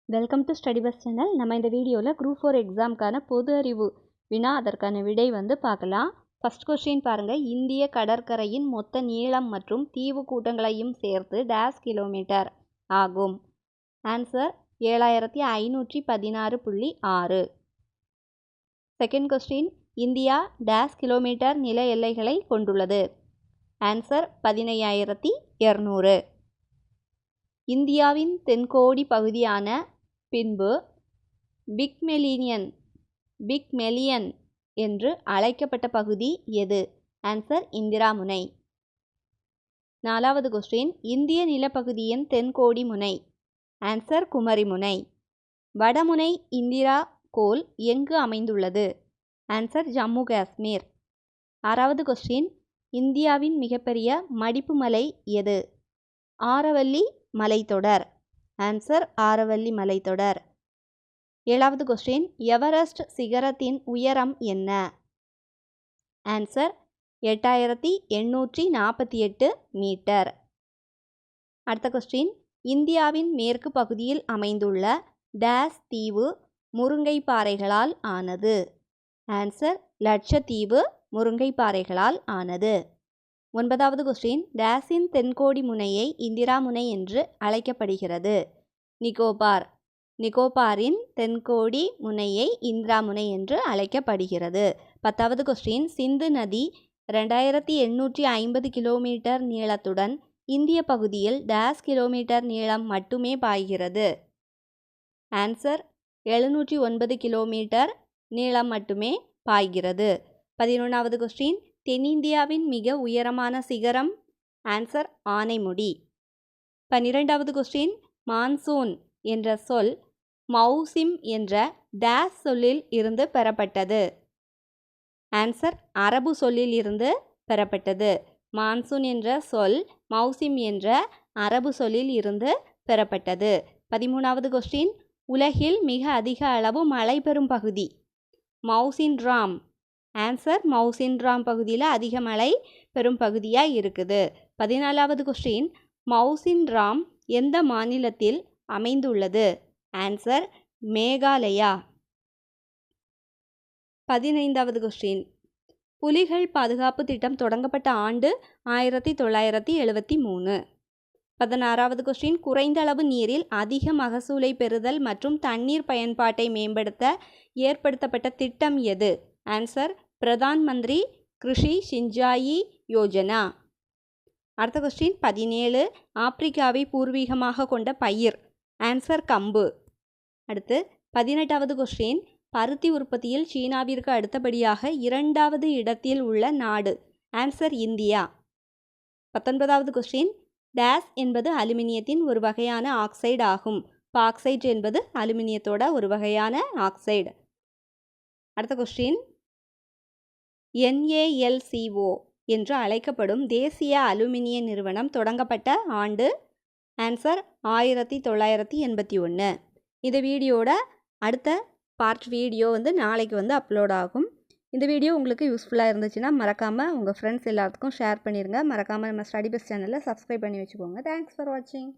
Welcome to study bus channel. நம்ம இந்த வீடியோவில் குரூப் 4 எக்ஸாமுக்கான பொது அறிவு வினா அதற்கான விடை பார்க்கலாம். ஃபர்ஸ்ட் கொஸ்டின் பாருங்கள். இந்திய கடற்கரையின் மொத்த நீளம் மற்றும் தீவு கூட்டங்களையும் சேர்த்து டேஸ் கிலோமீட்டர் ஆகும்? Answer 7516.6. Second question. India days kilometre நில எல்லைகளை கொண்டுள்ளது? ஆன்சர் 15200. இந்தியாவின் தென்கோடி பகுதியான பின்பு பிக்மெலியன் என்று அழைக்கப்பட்ட பகுதி எது? ஆன்சர் இந்திரா முனை. நாலாவது கொஸ்டின். இந்திய நிலப்பகுதியின் தென்கோடி முனை? ஆன்சர் குமரி முனை. வடமுனை இந்திரா கோல் எங்கு அமைந்துள்ளது? ஆன்சர் ஜம்மு காஷ்மீர். ஆறாவது கொஸ்டின். இந்தியாவின் மிகப்பெரிய மடிப்பு மலை எது? ஆரவல்லி மலைத்தொடர். ஆன்சர் ஆரவல்லி மலைத்தொடர். ஏழாவது கொஸ்டின். எவரெஸ்ட் சிகரத்தின் உயரம் என்ன? Answer 8848 metre. அடுத்த கொஸ்டின். இந்தியாவின் மேற்கு பகுதியில் அமைந்துள்ள டேஸ் தீவு முருங்கை பாறைகளால் ஆனது? ஆன்சர் லட்சத்தீவு முருங்கை பாறைகளால் ஆனது. ஒன்பதாவது கொஸ்டின். டேஸின் தென்கோடி முனையை இந்திரா முனை என்று அழைக்கப்படுகிறது? நிக்கோபாரின் தென்கோடி முனையை இந்திரா முனை என்று அழைக்கப்படுகிறது. பத்தாவது கொஸ்டின். சிந்து நதி 2850 கிலோமீட்டர் நீளத்துடன் இந்திய பகுதியில் டேஸ் கிலோமீட்டர் நீளம் மட்டுமே பாய்கிறது? ஆன்சர் 709 கிலோமீட்டர் நீளம் மட்டுமே பாய்கிறது. 11வது கொஸ்டின். தென்னிந்தியாவின் மிக உயரமான சிகரம்? ஆன்சர் ஆனைமுடி. 12வது கொஸ்டின். மான்சூன் என்ற சொல் மௌசிம் என்ற டேஸ் சொல்லில் இருந்து பெறப்பட்டது? ஆன்சர் அரபு சொல்லில் இருந்து பெறப்பட்டது. மான்சூன் என்ற சொல் மௌசிம் என்ற அரபு சொல்லில் இருந்து பெறப்பட்டது. 13வது கொஸ்டின். உலகில் மிக அதிக அளவு மழை பெறும் பகுதி? மௌசின்ராம். ஆன்சர் மௌசின்ராம் பகுதியில் அதிக மழை பெறும் பகுதியாக இருக்குது. 14வது கொஸ்டின். மௌசின்ராம் எந்த மாநிலத்தில் அமைந்துள்ளது? ஆன்சர் மேகாலயா. 15வது கொஸ்டின். புலிகள் பாதுகாப்பு திட்டம் தொடங்கப்பட்ட ஆண்டு? 1973. 16வது கொஸ்டின். குறைந்த அளவு நீரில் அதிக மகசூலை பெறுதல் மற்றும் தண்ணீர் பயன்பாட்டை மேம்படுத்த ஏற்படுத்தப்பட்ட திட்டம் எது? ஆன்சர் பிரதான் மந்திரி கிருஷி சிஞ்சாயி யோஜனா. அடுத்த கொஸ்டின். 17. ஆப்பிரிக்காவை பூர்வீகமாக கொண்ட பயிர்? ஆன்சர் கம்பு. அடுத்து 18வது கொஸ்டின். பருத்தி உற்பத்தியில் சீனாவிற்கு அடுத்தபடியாக 2வது இடத்தில் உள்ள நாடு? Answer India. 19வது கொஸ்டின். டேஸ் என்பது அலுமினியத்தின் ஒரு வகையான ஆக்சைடு ஆகும்? பாக்சைட் என்பது அலுமினியத்தோட ஒரு வகையான ஆக்சைடு. அடுத்த கொஸ்டின். NALCO என்று அழைக்கப்படும் தேசிய அலுமினிய நிறுவனம் தொடங்கப்பட்ட ஆண்டு? ஆன்சர் 1981. இந்த வீடியோட அடுத்த பார்ட் வீடியோ நாளைக்கு அப்லோட் ஆகும். இந்த வீடியோ உங்களுக்கு யூஸ்ஃபுல்லாக இருந்துச்சுன்னா மறக்காமல் உங்கள் ஃப்ரெண்ட்ஸ் எல்லாத்துக்கும் ஷேர் பண்ணிடுங்க. மறக்காமல் நம்ம ஸ்டடி பஸ் சேனலில் சப்ஸ்கிரைப் பண்ணி வச்சுக்கோங்க. தேங்க்ஸ் ஃபார் வாட்சிங்.